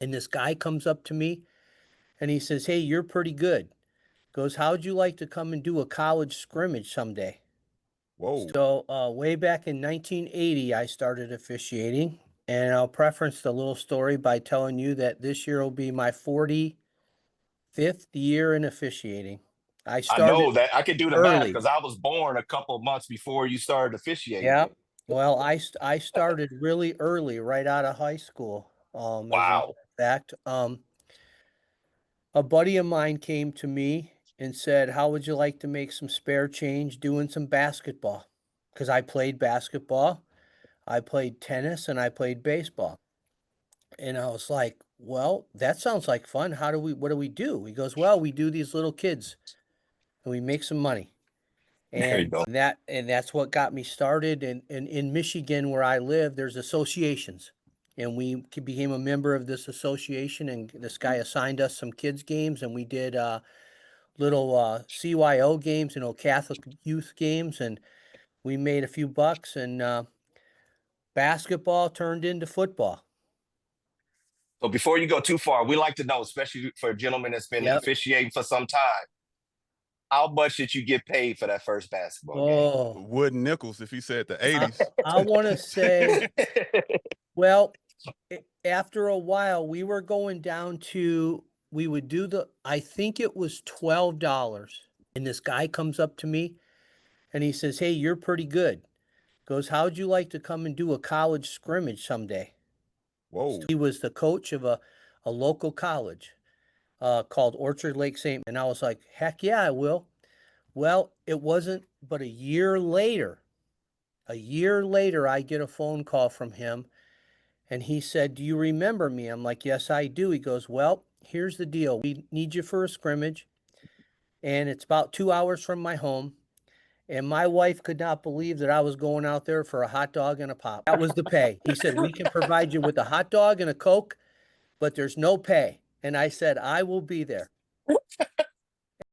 And this guy comes up to me and he says, "Hey, you're pretty good." Goes, "How'd you like to come and do a college scrimmage someday?" Whoa. So, way back in 1980, I started officiating, and I'll preference the little story by telling you that this year will be my 45th year in officiating. I I started know that I could do the math early. because I was born a couple of months before you started officiating. Yeah. Well, I started really early, right out of high school. As a matter Wow. of fact, a buddy of mine came to me and said, "How would you like to make some spare change doing some basketball?" Because I played basketball, I played tennis, and I played baseball. And I was like, "Well, that sounds like fun. What do we do?" He goes, "Well, we do these little kids and we make some money." There you And go. that's what got me started. And in Michigan, where I live, there's associations. And became a member of this association, and this guy assigned us some kids games, and we did little CYO games, Catholic youth games, and we made a few bucks, and basketball turned into football. So before you go too far, we like to know, especially for a gentleman that's been Yep. officiating for some time, how much did you get paid for that first basketball game? Oh, Wooden nickels, if he said the I 80s. I wanna say, well, after a while, we were going down to we would do I think it was $12, and this guy comes up to me, and he says, "Hey, you're pretty good." Goes, "How'd you like to come and do a college scrimmage someday?" Whoa. He was the coach of a local college, called Orchard Lake St. And I was like, "Heck yeah, I will." Well, it wasn't but a year later, I get a phone call from him, and he said, "Do you remember me?" I'm like, "Yes, I do." He goes, "Well, here's the deal. We need you for a scrimmage, and it's about 2 hours from my home." And my wife could not believe that I was going out there for a hot dog and a pop. That was the pay. He said, "We can provide you with a hot dog and a Coke, but there's no pay." And I said, "I will be there."